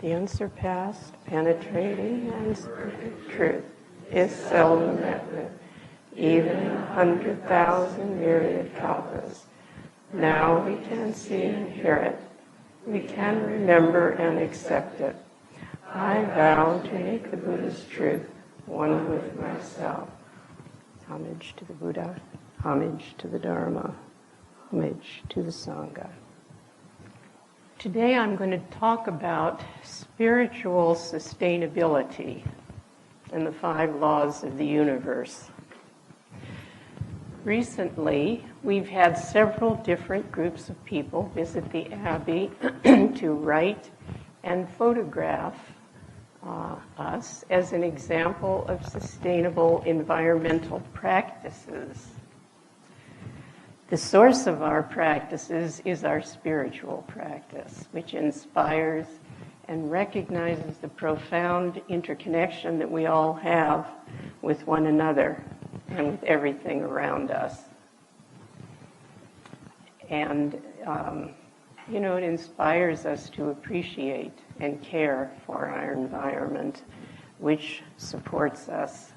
The unsurpassed, penetrating, and truth is seldom met with, even in 100,000 myriad kalpas. Now we can see and hear it. We can remember and accept it. I vow to make the Buddha's truth one with myself. Homage to the Buddha, homage to the Dharma, homage to the Sangha. Today I'm going to talk about spiritual sustainability and the 5 laws of the universe. Recently, we've had several different groups of people visit the Abbey to write and photograph us as an example of sustainable environmental practices. The source of our practices is our spiritual practice, which inspires and recognizes the profound interconnection that we all have with one another and with everything around us. And, it inspires us to appreciate and care for our environment, which supports us.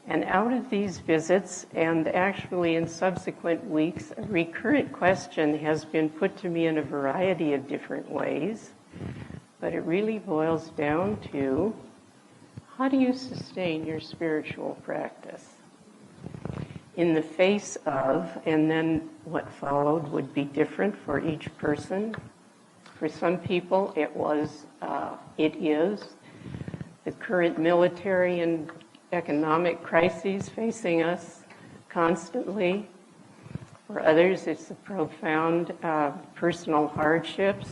And out of these visits, and actually in subsequent weeks, a recurrent question has been put to me in a variety of different ways, but it really boils down to, how do you sustain your spiritual practice? In the face of, and then what followed would be different for each person. For some people, it is the current military and economic crises facing us constantly. For others, it's the profound personal hardships,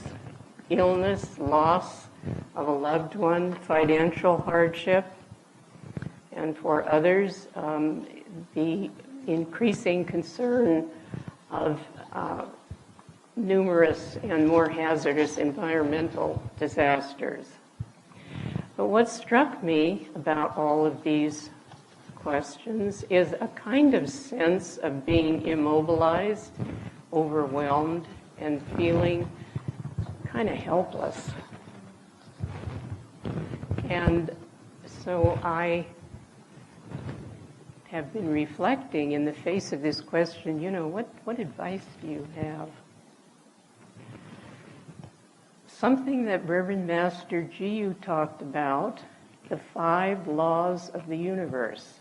illness, loss of a loved one, financial hardship. And for others, the increasing concern of numerous and more hazardous environmental disasters. But what struck me about all of these questions is a kind of sense of being immobilized, overwhelmed, and feeling kind of helpless. And so I have been reflecting in the face of this question, what advice do you have? Something that Reverend Master Jiyu talked about, the 5 laws of the universe,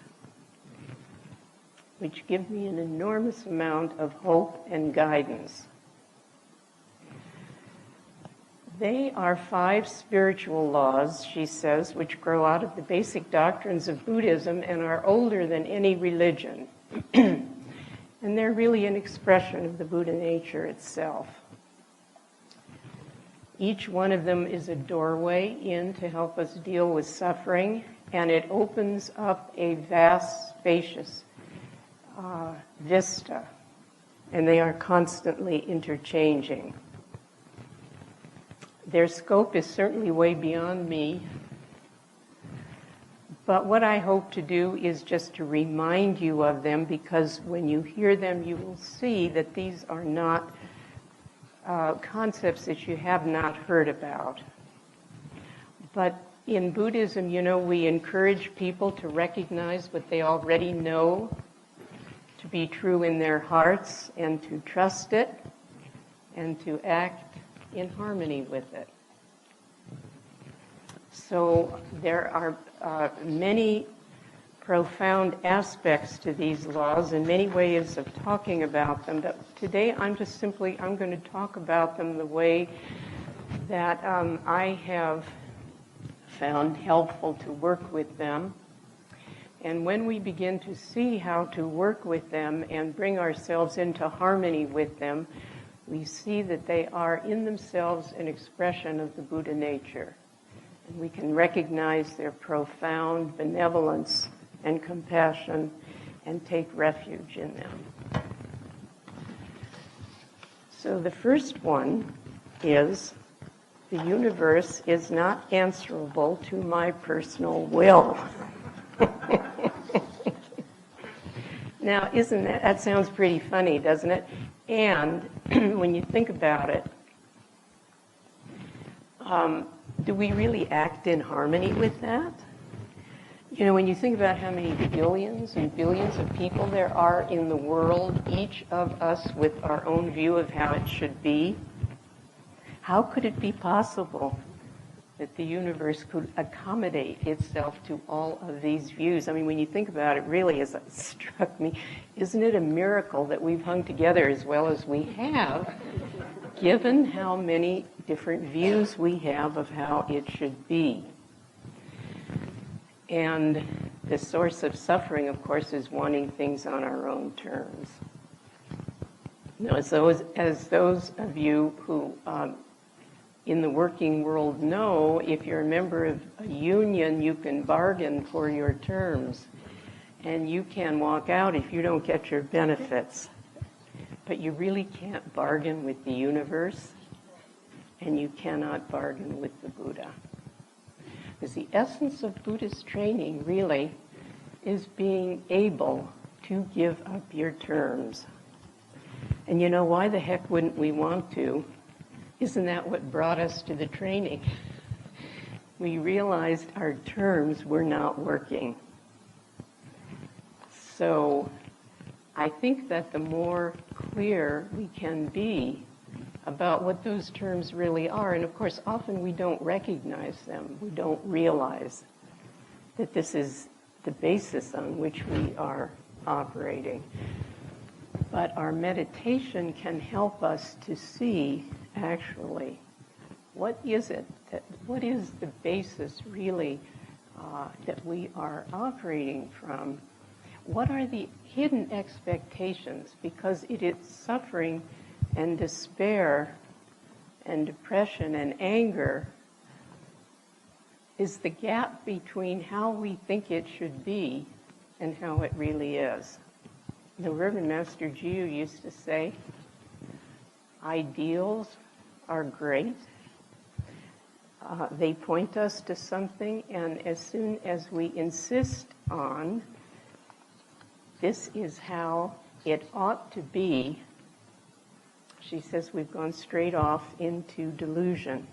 which give me an enormous amount of hope and guidance. They are 5 spiritual laws, she says, which grow out of the basic doctrines of Buddhism and are older than any religion. And they're really an expression of the Buddha nature itself. Each one of them is a doorway in to help us deal with suffering, and it opens up a vast, spacious vista, and they are constantly interchanging. Their scope is certainly way beyond me, but what I hope to do is just to remind you of them, because when you hear them, you will see that these are not concepts that you have not heard about. But in Buddhism, we encourage people to recognize what they already know to be true in their hearts and to trust it and to act in harmony with it. So there are many profound aspects to these laws and many ways of talking about them. But today I'm going to talk about them the way that I have found helpful to work with them. And when we begin to see how to work with them and bring ourselves into harmony with them, we see that they are in themselves an expression of the Buddha nature. And we can recognize their profound benevolence and compassion and take refuge in them. So the first one is, the universe is not answerable to my personal will. Now, that sounds pretty funny, doesn't it? And when you think about it, Do we really act in harmony with that? You know, when you think about how many billions and billions of people there are in the world, each of us with our own view of how it should be, how could it be possible that the universe could accommodate itself to all of these views? I mean, when you think about it, really, as it struck me, isn't it a miracle that we've hung together as well as we have, given how many different views we have of how it should be? And the source of suffering, of course, is wanting things on our own terms. Now, as those of you who in the working world know, if you're a member of a union, you can bargain for your terms. And you can walk out if you don't get your benefits. But you really can't bargain with the universe, and you cannot bargain with the Buddha. Because the essence of Buddhist training really is being able to give up your terms. And you know, why the heck wouldn't we want to? Isn't that what brought us to the training? We realized our terms were not working. So I think that the more clear we can be about what those terms really are, and of course often we don't recognize them, we don't realize that this is the basis on which we are operating. But our meditation can help us to see actually what is the basis really that we are operating from? What are the hidden expectations? Because it is suffering and despair and depression and anger is the gap between how we think it should be and how it really is. The Reverend Master Jiu used to say, ideals are great. They point us to something, and as soon as we insist on this is how it ought to be, she says we've gone straight off into delusion.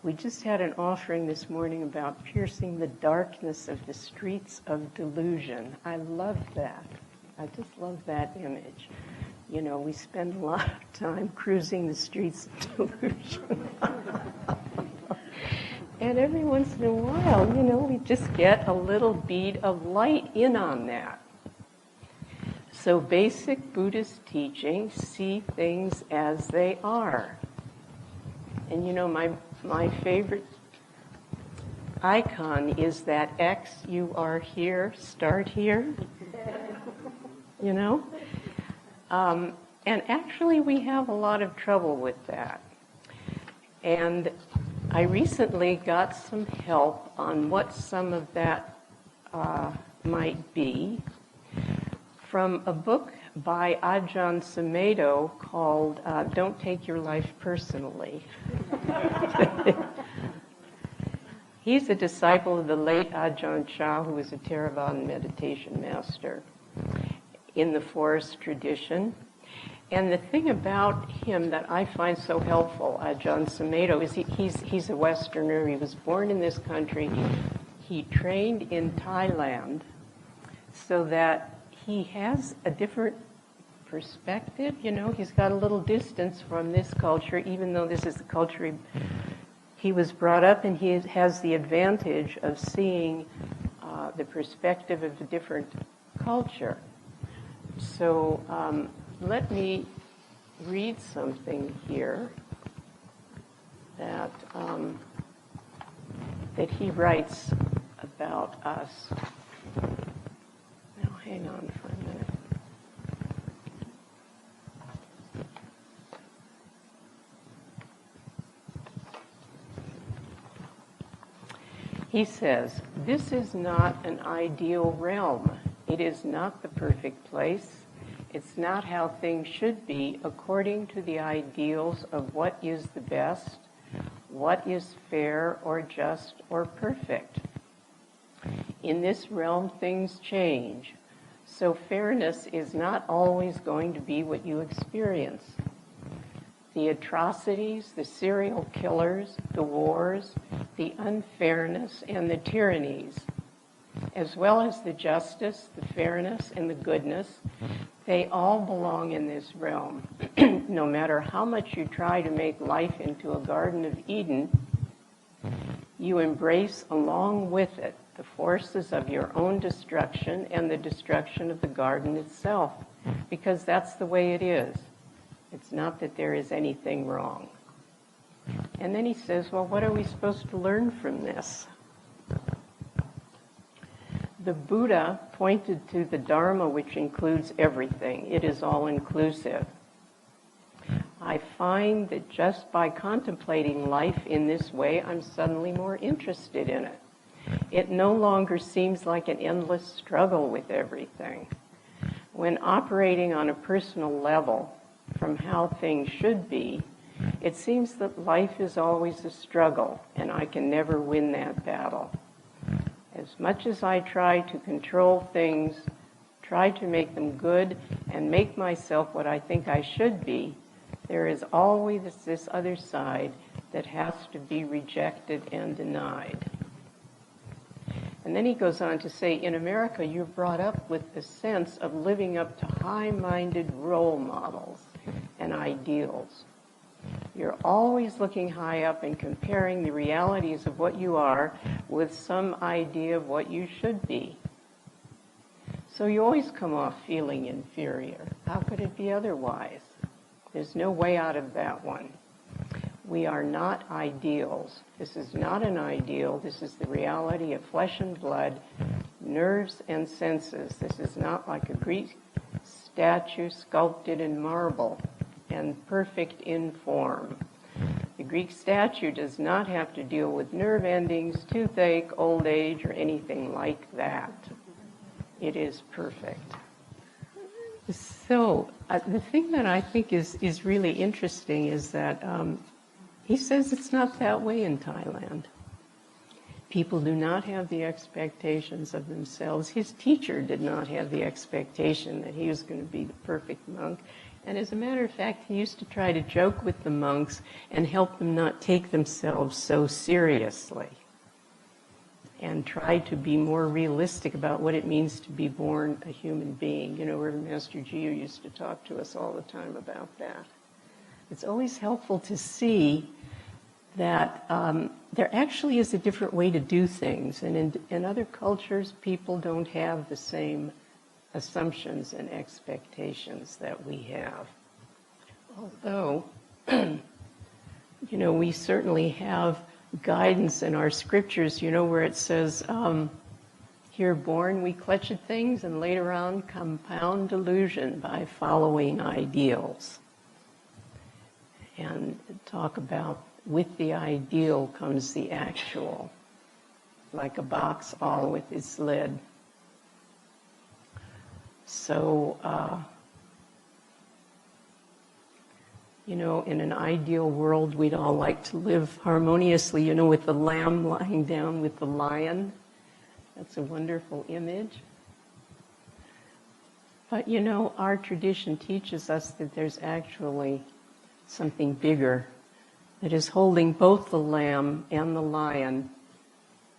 We just had an offering this morning about piercing the darkness of the streets of delusion. I love that. I just love that image. You know, we spend a lot of time cruising the streets of delusion. And every once in a while, you know, we just get a little bead of light in on that. So basic Buddhist teaching, see things as they are. And you know, my favorite icon is that X, you are here, start here. You know? And actually we have a lot of trouble with that. And I recently got some help on what some of that might be from a book by Ajahn Sumedho called Don't Take Your Life Personally. He's a disciple of the late Ajahn Chah, who was a Theravada meditation master in the forest tradition. And the thing about him that I find so helpful, Ajahn Sumedho, is he's a Westerner. He was born in this country. He trained in Thailand so that he has a different perspective. You know, he's got a little distance from this culture, even though this is the culture he was brought up in. He has the advantage of seeing the perspective of a different culture. So let me read something here that he writes about us. Now, hang on for a minute. He says, "This is not an ideal realm. It is not the perfect place. It's not how things should be according to the ideals of what is the best, what is fair or just or perfect. In this realm, things change. So fairness is not always going to be what you experience. the atrocities, the serial killers, the wars, the unfairness, and the tyrannies, as well as the justice, the fairness, and the goodness, they all belong in this realm. No matter how much you try to make life into a Garden of Eden, you embrace along with it the forces of your own destruction and the destruction of the garden itself, because that's the way it is. It's not that there is anything wrong. And then he says, well, what are we supposed to learn from this? The Buddha pointed to the Dharma, which includes everything. It is all-inclusive. I find that just by contemplating life in this way, I'm suddenly more interested in it. It no longer seems like an endless struggle with everything. When operating on a personal level from how things should be, it seems that life is always a struggle, and I can never win that battle. As much as I try to control things, try to make them good, and make myself what I think I should be, there is always this other side that has to be rejected and denied. And then he goes on to say, in America, you're brought up with the sense of living up to high-minded role models and ideals. You're always looking high up and comparing the realities of what you are with some idea of what you should be. So you always come off feeling inferior. How could it be otherwise? There's no way out of that one. We are not ideals. This is not an ideal. This is the reality of flesh and blood, nerves and senses. This is not like a Greek statue sculpted in marble and perfect in form. The Greek statue does not have to deal with nerve endings, toothache, old age, or anything like that. It is perfect. So the thing that I think is really interesting is that he says it's not that way in Thailand. People do not have the expectations of themselves. His teacher did not have the expectation that he was going to be the perfect monk. And as a matter of fact, he used to try to joke with the monks and help them not take themselves so seriously and try to be more realistic about what it means to be born a human being. You know, Reverend Master Gio used to talk to us all the time about that. It's always helpful to see that there actually is a different way to do things. And in other cultures, people don't have the same assumptions and expectations that we have. Although, you know, we certainly have guidance in our scriptures, you know, where it says, here born we clutch at things and later on compound delusion by following ideals. And talk about with the ideal comes the actual, like a box all with its lid. So, you know, in an ideal world, we'd all like to live harmoniously, you know, with the lamb lying down with the lion. That's a wonderful image. But, you know, our tradition teaches us that there's actually something bigger that is holding both the lamb and the lion,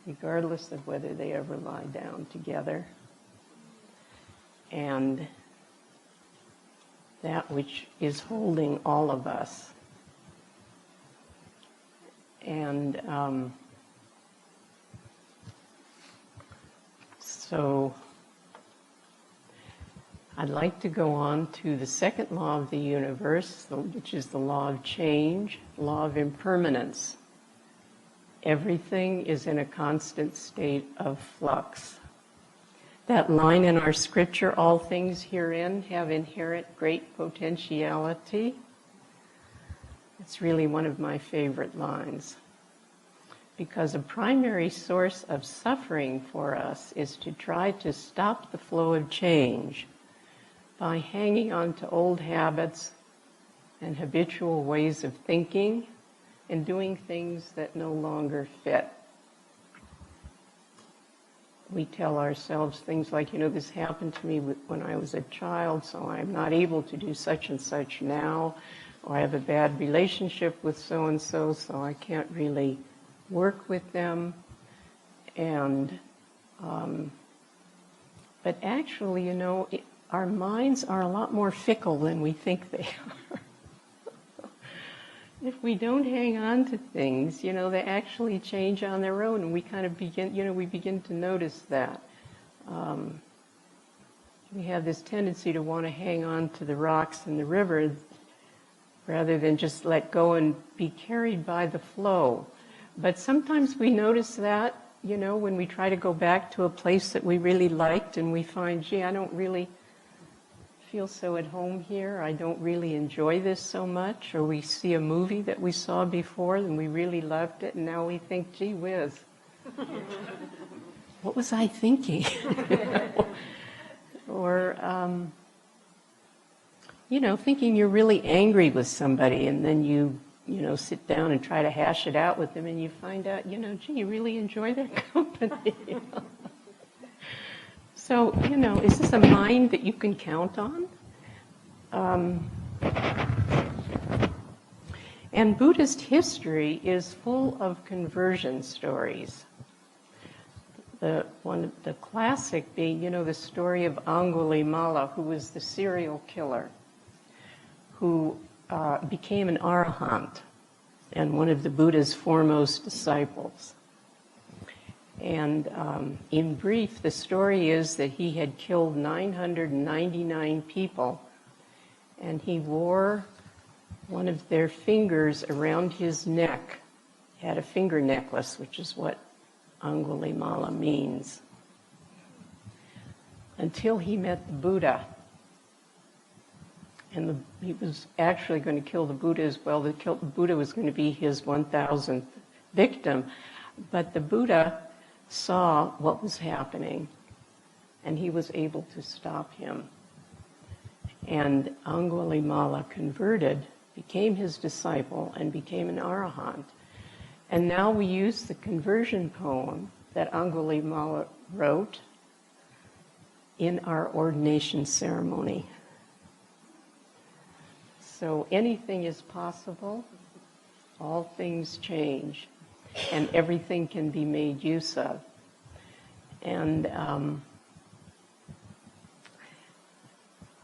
regardless of whether they ever lie down together. And that which is holding all of us. And so I'd like to go on to the second law of the universe, which is the law of change, law of impermanence. Everything is in a constant state of flux. That line in our scripture, all things herein have inherent great potentiality. It's really one of my favorite lines. Because a primary source of suffering for us is to try to stop the flow of change by hanging on to old habits and habitual ways of thinking and doing things that no longer fit. We tell ourselves things like, you know, this happened to me when I was a child, so I'm not able to do such and such now. or I have a bad relationship with so-and-so, so I can't really work with them. And, but actually, you know, our minds are a lot more fickle than we think they are. If we don't hang on to things, you know, they actually change on their own, and we kind of begin, you know, we begin to notice that. We have this tendency to want to hang on to the rocks in the river rather than just let go and be carried by the flow. But sometimes we notice that, you know, when we try to go back to a place that we really liked and we find, gee, I don't really feel so at home here, I don't really enjoy this so much, or we see a movie that we saw before and we really loved it, and now we think, gee whiz, what was I thinking? Or, you know, thinking you're really angry with somebody, and then you know, sit down and try to hash it out with them, and you find out, you know, gee, you really enjoy their company. So, you know, is this a mind that you can count on? And Buddhist history is full of conversion stories. The classic being, you know, the story of Angulimala, who was the serial killer, who became an arahant and one of the Buddha's foremost disciples. And in brief, the story is that he had killed 999 people, and he wore one of their fingers around his neck. He had a finger necklace, which is what Angulimala means, until he met the Buddha. And he was actually going to kill the Buddha as well. The Buddha was going to be his 1,000th victim. But the Buddha saw what was happening, and he was able to stop him. And Angulimala converted, became his disciple, and became an arahant. And now we use the conversion poem that Angulimala wrote in our ordination ceremony. So anything is possible, all things change, and everything can be made use of. And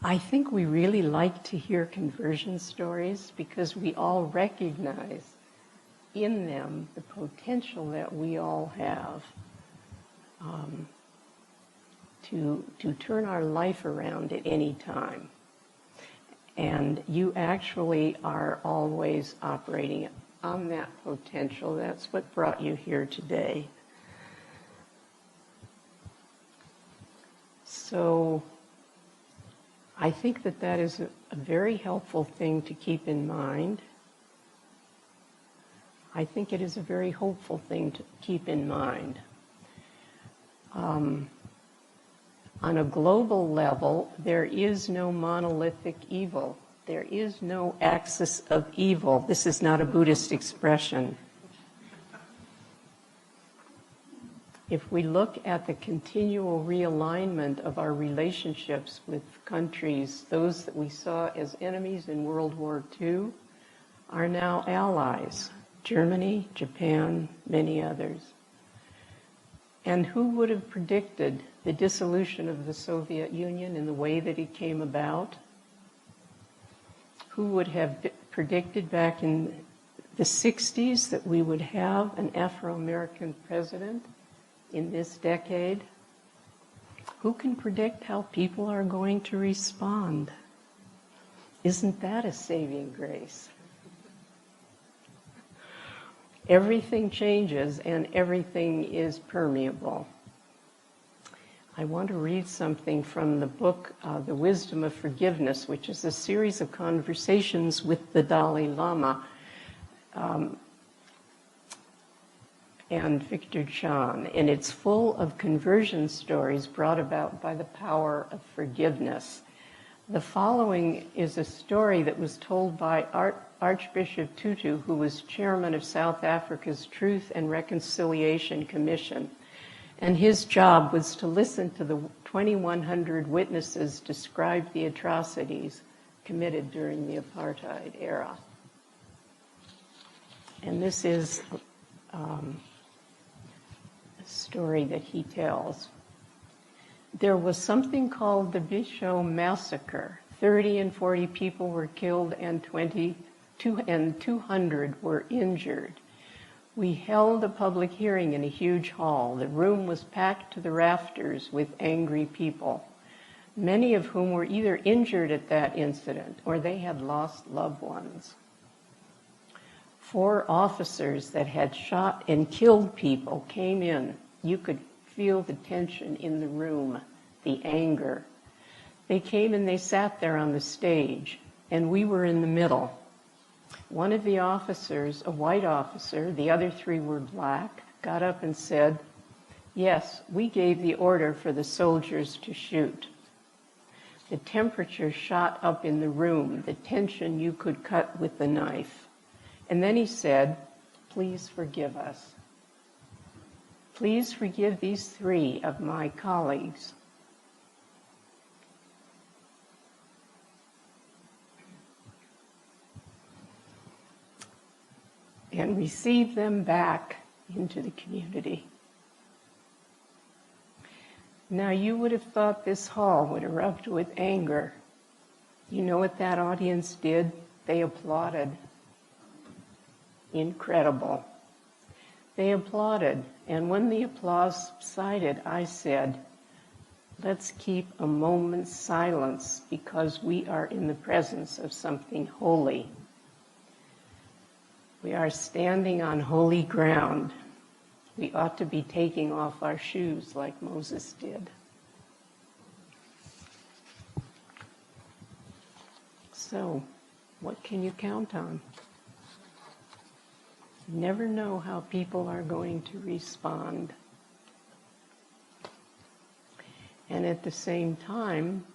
I think we really like to hear conversion stories because we all recognize in them the potential that we all have to turn our life around at any time. And you actually are always operating on that potential. That's what brought you here today. So I think that that is a very helpful thing to keep in mind. I think it is a very hopeful thing to keep in mind. On a global level, there is no monolithic evil. There is no axis of evil. This is not a Buddhist expression. If we look at the continual realignment of our relationships with countries, those that we saw as enemies in World War II are now allies. Germany, Japan, many others. And who would have predicted the dissolution of the Soviet Union in the way that it came about? Who would have predicted back in the 60s that we would have an Afro-American president in this decade? Who can predict how people are going to respond? Isn't that a saving grace? Everything changes and everything is permeable. I want to read something from the book, The Wisdom of Forgiveness, which is a series of conversations with the Dalai Lama and Victor Chan. And it's full of conversion stories brought about by the power of forgiveness. The following is a story that was told by Archbishop Tutu, who was chairman of South Africa's Truth and Reconciliation Commission. And his job was to listen to the 2,100 witnesses describe the atrocities committed during the apartheid era. And this is a story that he tells. There was something called the Bisho Massacre. 30 and 40 people were killed and 200 were injured. We held a public hearing in a huge hall. The room was packed to the rafters with angry people, many of whom were either injured at that incident or they had lost loved ones. 4 officers that had shot and killed people came in. You could feel the tension in the room, the anger. They came and they sat there on the stage, and we were in the middle. One of the officers, a white officer, the other 3 were black, got up and said, "Yes, we gave the order for the soldiers to shoot." The temperature shot up in the room, the tension you could cut with the knife. And then he said, "Please forgive us. Please forgive these 3 of my colleagues." And receive them back into the community. Now, you would have thought this hall would erupt with anger. You know what that audience did? They applauded. Incredible. They applauded, and when the applause subsided, I said, "Let's keep a moment's silence because we are in the presence of something holy. We are standing on holy ground. We ought to be taking off our shoes like Moses did." So, what can you count on? You never know how people are going to respond. And at the same time,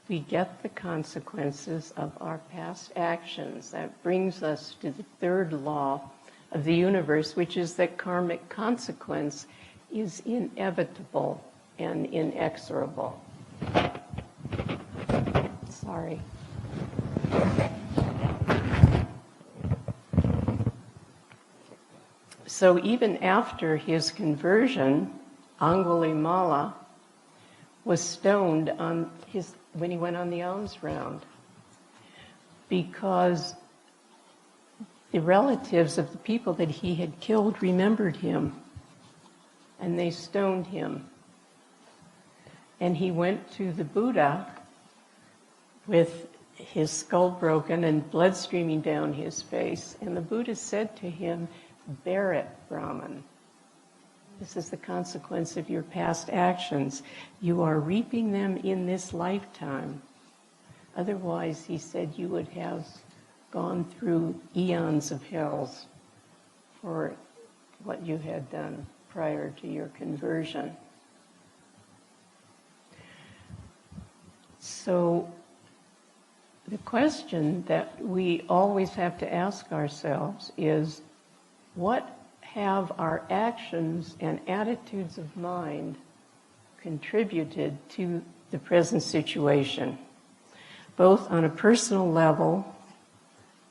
we get the consequences of our past actions. That brings us to the 3rd law of the universe, which is that karmic consequence is inevitable and inexorable. Sorry. So even after his conversion, Angulimala was stoned when he went on the alms round, because the relatives of the people that he had killed remembered him, and they stoned him. And he went to the Buddha with his skull broken and blood streaming down his face, and the Buddha said to him, "Bear it, Brahman. This is the consequence of your past actions. You are reaping them in this lifetime. Otherwise," he said, "you would have gone through eons of hells for what you had done prior to your conversion." So the question that we always have to ask ourselves is, what have our actions and attitudes of mind contributed to the present situation, both on a personal level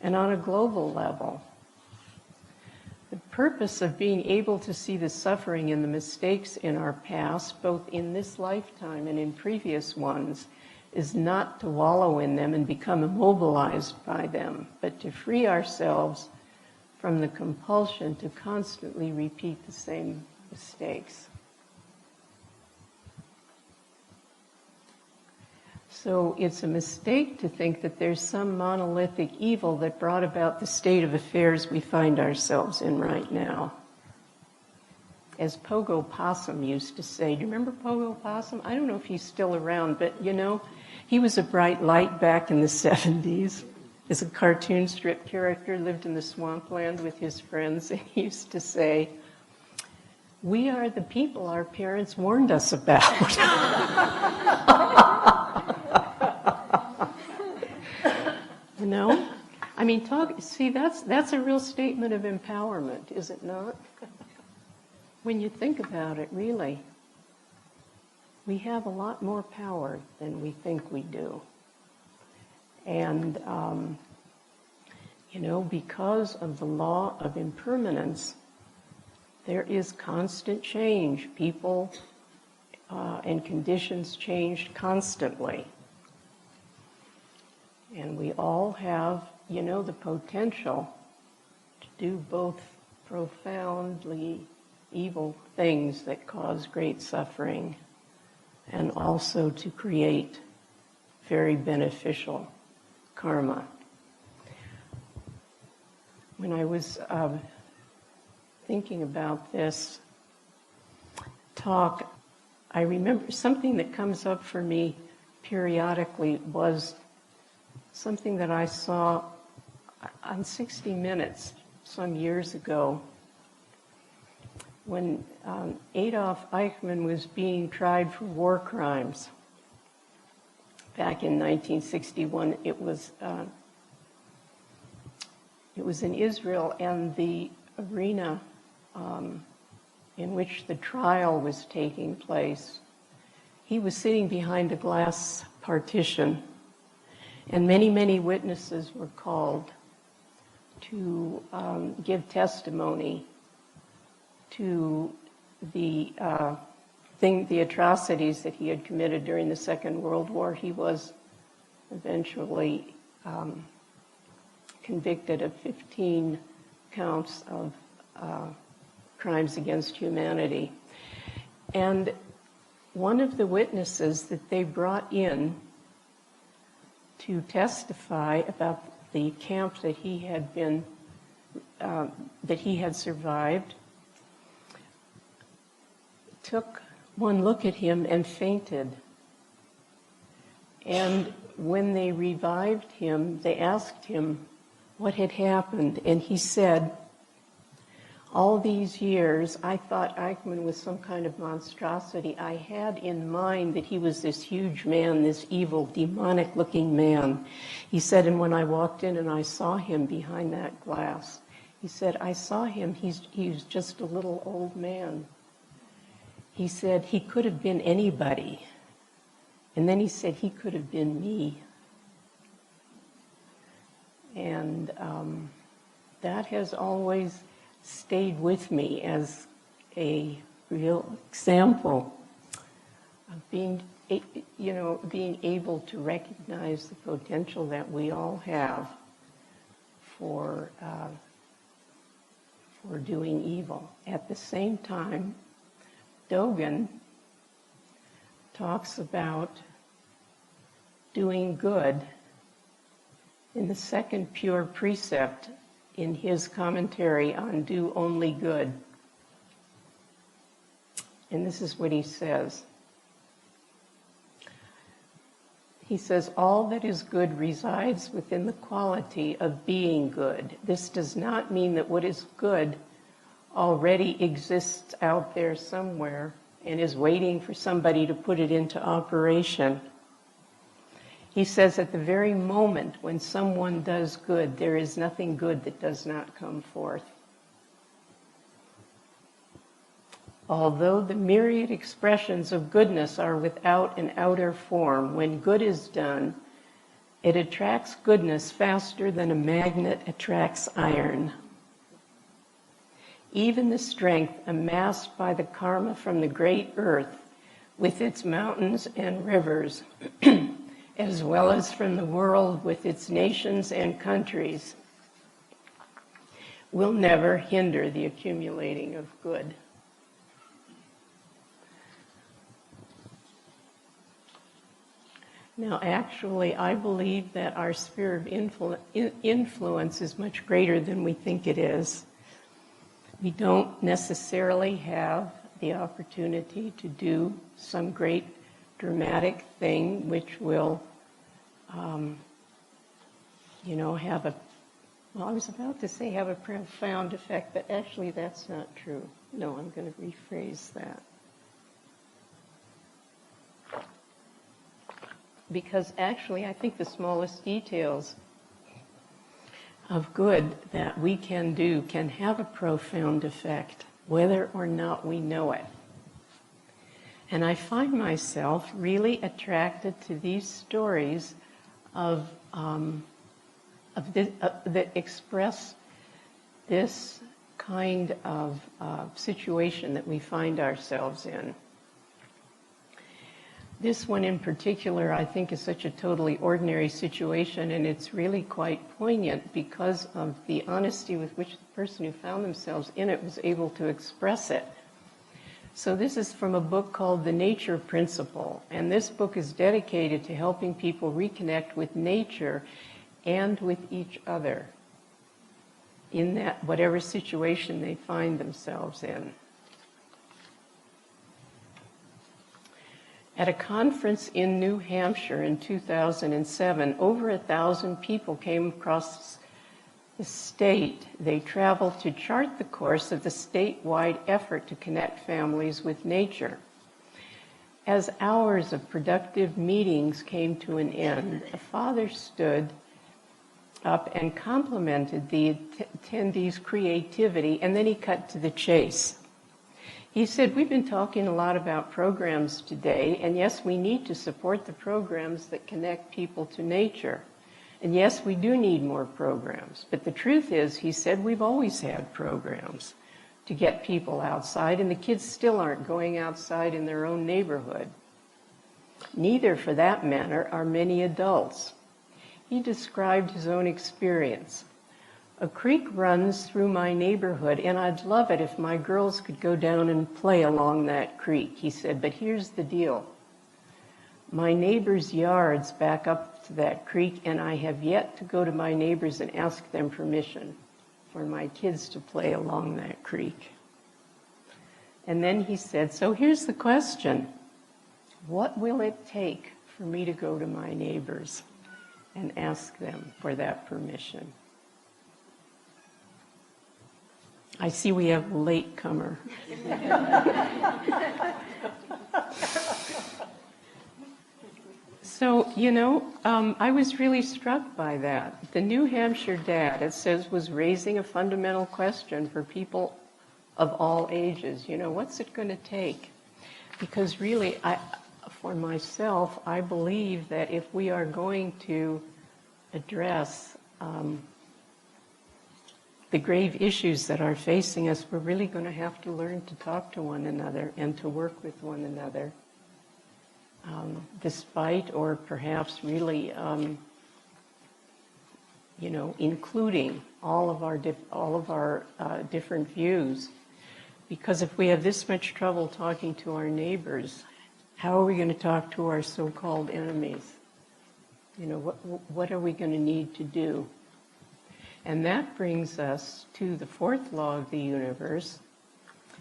and on a global level? The purpose of being able to see the suffering and the mistakes in our past, both in this lifetime and in previous ones, is not to wallow in them and become immobilized by them, but to free ourselves from the compulsion to constantly repeat the same mistakes. So it's a mistake to think that there's some monolithic evil that brought about the state of affairs we find ourselves in right now. As Pogo Possum used to say, do you remember Pogo Possum? I don't know if he's still around, but he was a bright light back in the 70s. As a cartoon strip character, lived in the swampland with his friends, and he used to say, "We are the people our parents warned us about." I mean, that's a real statement of empowerment, is it not? When you think about it, really, we have a lot more power than we think we do. And, because of the law of impermanence, there is constant change. People and conditions change constantly. And we all have, the potential to do both profoundly evil things that cause great suffering and also to create very beneficial karma. When I was thinking about this talk, I remember something that comes up for me periodically was something that I saw on 60 Minutes some years ago when Adolf Eichmann was being tried for war crimes. Back in 1961, it was in Israel, and the arena in which the trial was taking place, he was sitting behind a glass partition, and many, many witnesses were called to give testimony to the atrocities that he had committed during the Second World War. He was eventually convicted of 15 counts of crimes against humanity. And one of the witnesses that they brought in to testify about the camp that he had survived took one look at him and fainted. And when they revived him, they asked him what had happened, and he said, all these years, I thought Eichmann was some kind of monstrosity. I had in mind that he was this huge man, this evil, demonic-looking man. He said, and when I walked in and I saw him behind that glass, he said, I saw him, he was just a little old man. He said, he could have been anybody. And then he said, he could have been me. And that has always stayed with me as a real example of being able to recognize the potential that we all have for doing evil. At the same time, Dogen talks about doing good in the second pure precept in his commentary on Do Only Good. And this is what he says. He says, all that is good resides within the quality of being good. This does not mean that what is good already exists out there somewhere and is waiting for somebody to put it into operation. He says at the very moment when someone does good, there is nothing good that does not come forth. Although the myriad expressions of goodness are without an outer form, when good is done, it attracts goodness faster than a magnet attracts iron. Even the strength amassed by the karma from the great earth, with its mountains and rivers, as well as from the world with its nations and countries, will never hinder the accumulating of good. Now, actually, I believe that our sphere of influence is much greater than we think it is. We don't necessarily have the opportunity to do some great dramatic thing which will, have a, well, I was about to say have a profound effect, but actually that's not true. No, I'm going to rephrase that. Because actually I think the smallest details of good that we can do can have a profound effect, whether or not we know it. And I find myself really attracted to these stories that express this kind of situation that we find ourselves in. This one in particular, I think, is such a totally ordinary situation, and it's really quite poignant because of the honesty with which the person who found themselves in it was able to express it. So this is from a book called The Nature Principle, and this book is dedicated to helping people reconnect with nature and with each other in that whatever situation they find themselves in. At a conference in New Hampshire in 2007, over 1,000 people came across the state. They traveled to chart the course of the statewide effort to connect families with nature. As hours of productive meetings came to an end, a father stood up and complimented the attendees' creativity, and then he cut to the chase. He said, "We've been talking a lot about programs today, and yes, we need to support the programs that connect people to nature. And yes, we do need more programs. But the truth is," he said, "we've always had programs to get people outside, and the kids still aren't going outside in their own neighborhood. Neither, for that matter, are many adults." He described his own experience. "A creek runs through my neighborhood, and I'd love it if my girls could go down and play along that creek," he said, "but here's the deal. My neighbors' yards back up to that creek, and I have yet to go to my neighbors and ask them permission for my kids to play along that creek." And then he said, "So here's the question. What will it take for me to go to my neighbors and ask them for that permission?" I see we have a latecomer. So, I was really struck by that. The New Hampshire dad, it says, was raising a fundamental question for people of all ages. What's it going to take? Because really, for myself, I believe that if we are going to address the grave issues that are facing us, we're really going to have to learn to talk to one another and to work with one another, despite or perhaps really, including all of our different views. Because if we have this much trouble talking to our neighbors, how are we going to talk to our so-called enemies? What are we going to need to do? And that brings us to the fourth law of the universe.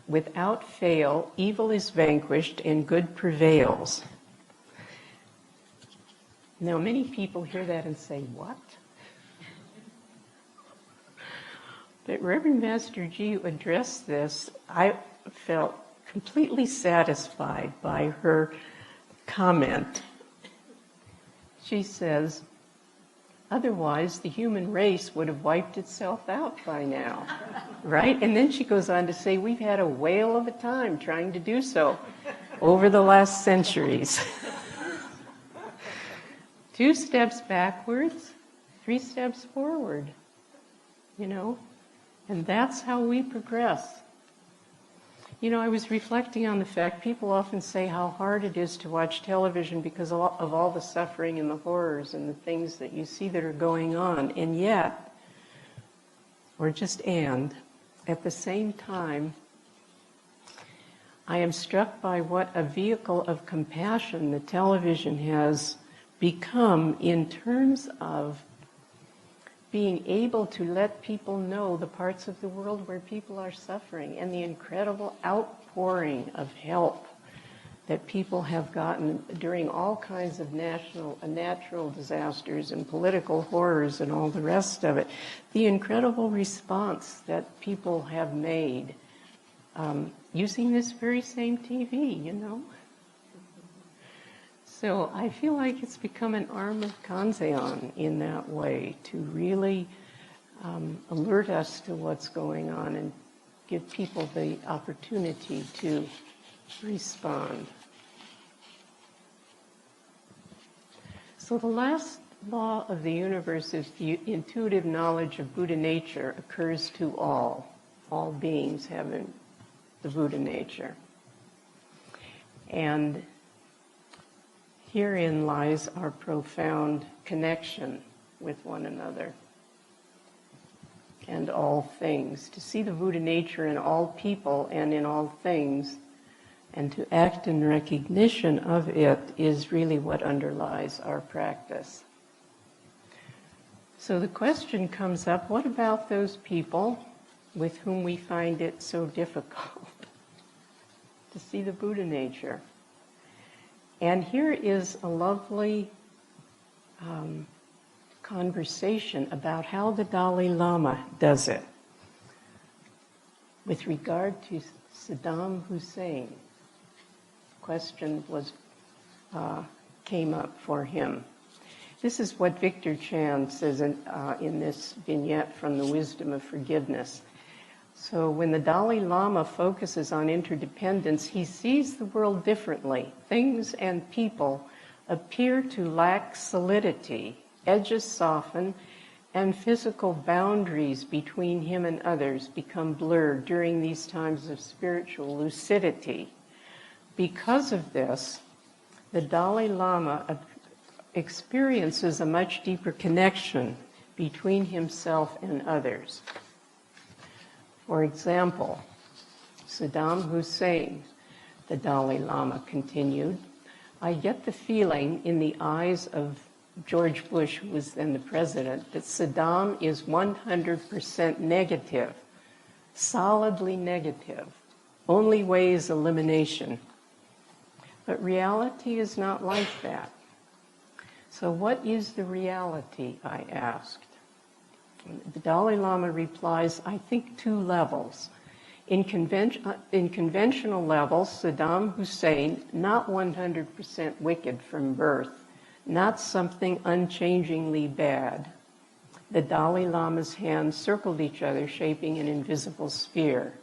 Without fail, evil is vanquished and good prevails. Now, many people hear that and say, "What?" But Reverend Master G, who addressed this, I felt completely satisfied by her comment. She says, "Otherwise, the human race would have wiped itself out by now," right? And then she goes on to say, "We've had a whale of a time trying to do so over the last centuries." 2 steps backwards, 3 steps forward, and that's how we progress. I was reflecting on the fact people often say how hard it is to watch television because of all the suffering and the horrors and the things that you see that are going on. And yet, at the same time, I am struck by what a vehicle of compassion the television has become in terms of being able to let people know the parts of the world where people are suffering and the incredible outpouring of help that people have gotten during all kinds of natural disasters and political horrors and all the rest of it. The incredible response that people have made using this very same TV, So I feel like it's become an arm of Kanzeon in that way, to really alert us to what's going on and give people the opportunity to respond. So the last law of the universe is the intuitive knowledge of Buddha nature occurs to all. All beings have the Buddha nature. And herein lies our profound connection with one another and all things. To see the Buddha nature in all people and in all things, and to act in recognition of it, is really what underlies our practice. So the question comes up, what about those people with whom we find it so difficult to see the Buddha nature? And here is a lovely conversation about how the Dalai Lama does it with regard to Saddam Hussein. The question came up for him. This is what Victor Chan says in this vignette from The Wisdom of Forgiveness. So when the Dalai Lama focuses on interdependence, he sees the world differently. Things and people appear to lack solidity, edges soften, and physical boundaries between him and others become blurred during these times of spiritual lucidity. Because of this, the Dalai Lama experiences a much deeper connection between himself and others. For example, Saddam Hussein, the Dalai Lama continued, I get the feeling in the eyes of George Bush, who was then the president, that Saddam is 100% negative, solidly negative, only way is elimination. But reality is not like that. So what is the reality, I asked. The Dalai Lama replies, I think 2 levels. In conventional levels, Saddam Hussein, not 100% wicked from birth, not something unchangingly bad. The Dalai Lama's hands circled each other, shaping an invisible sphere.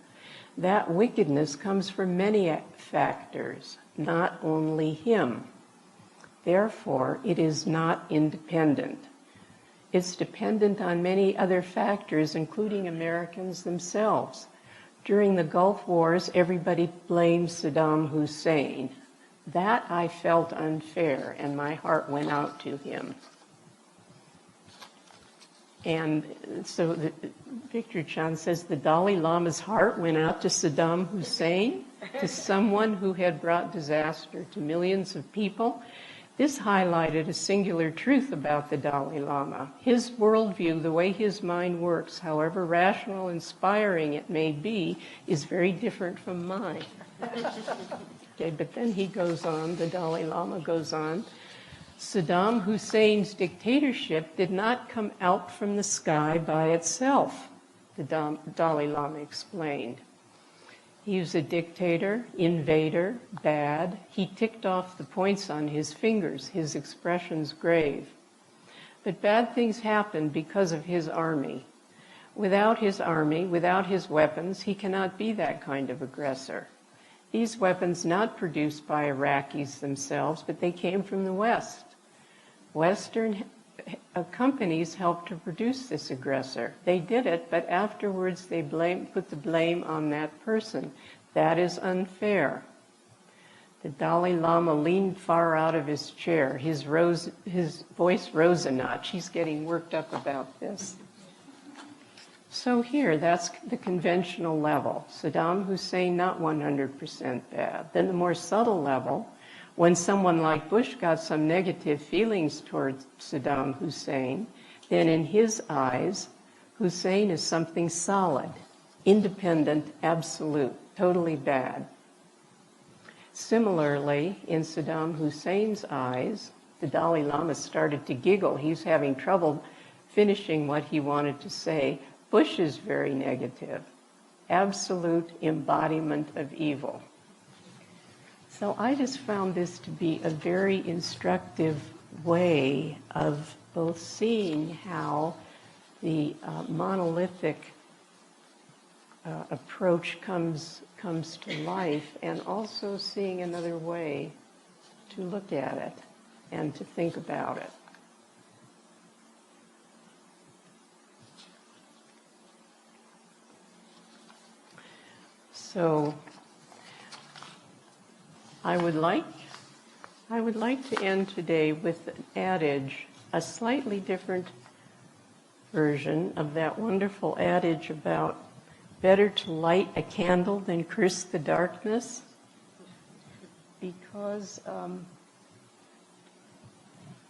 That wickedness comes from many factors, not only him. Therefore, it is not independent. It's dependent on many other factors, including Americans themselves. During the Gulf Wars, everybody blamed Saddam Hussein. That I felt unfair, and my heart went out to him. And so Victor Chan says the Dalai Lama's heart went out to Saddam Hussein, to someone who had brought disaster to millions of people. This highlighted a singular truth about the Dalai Lama. His worldview, the way his mind works, however rational, inspiring it may be, is very different from mine. Okay, but then he goes on, the Dalai Lama goes on, Saddam Hussein's dictatorship did not come out from the sky by itself, the Dalai Lama explained. He was a dictator, invader, bad. He ticked off the points on his fingers, his expressions grave. But bad things happened because of his army. Without his army, without his weapons, he cannot be that kind of aggressor. These weapons not produced by Iraqis themselves, but they came from the West. Western companies helped to produce this aggressor. They did it, but afterwards they put the blame on that person. That is unfair. The Dalai Lama leaned far out of his chair. His voice rose a notch. He's getting worked up about this. So here, that's the conventional level. Saddam Hussein, not 100% bad. Then the more subtle level, when someone like Bush got some negative feelings towards Saddam Hussein, then in his eyes, Hussein is something solid, independent, absolute, totally bad. Similarly, in Saddam Hussein's eyes, the Dalai Lama started to giggle. He's having trouble finishing what he wanted to say. Bush is very negative, absolute embodiment of evil. So I just found this to be a very instructive way of both seeing how the monolithic approach comes to life, and also seeing another way to look at it and to think about it. So I would like to end today with an adage, a slightly different version of that wonderful adage about better to light a candle than curse the darkness, because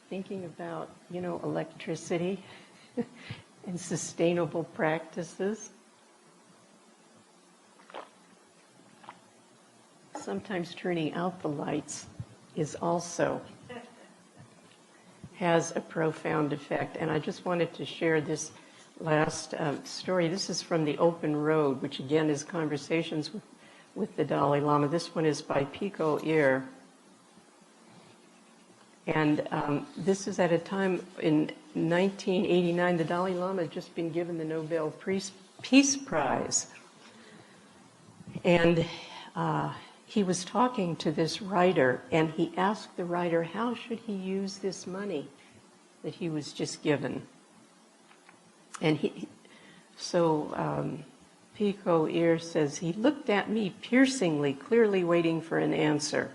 thinking about, electricity and sustainable practices, sometimes turning out the lights is also has a profound effect. And I just wanted to share this last story. This is from The Open Road, which again is conversations with the Dalai Lama. This one is by Pico Ir. And this is at a time in 1989, the Dalai Lama had just been given the Nobel Peace Prize. And he was talking to this writer, and he asked the writer, how should he use this money that he was just given? And Pico Ir says, he looked at me piercingly, clearly waiting for an answer.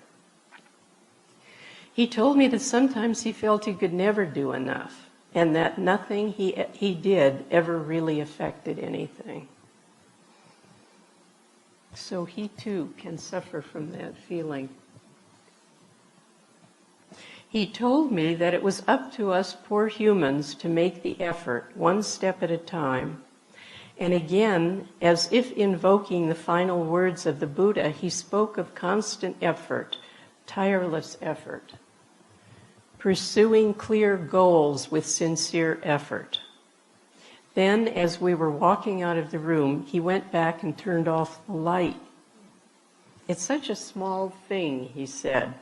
He told me that sometimes he felt he could never do enough, and that nothing he did ever really affected anything. So he too can suffer from that feeling. He told me that it was up to us poor humans to make the effort, one step at a time. And again, as if invoking the final words of the Buddha, he spoke of constant effort, tireless effort, pursuing clear goals with sincere effort. Then, as we were walking out of the room, he went back and turned off the light. It's such a small thing, he said.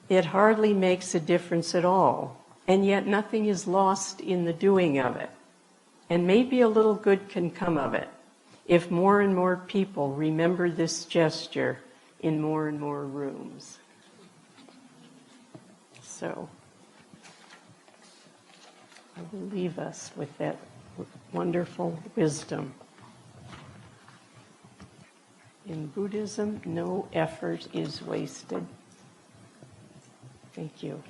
It hardly makes a difference at all, and yet nothing is lost in the doing of it. And maybe a little good can come of it if more and more people remember this gesture in more and more rooms. So I will leave us with that wonderful wisdom. In Buddhism, no effort is wasted. Thank you.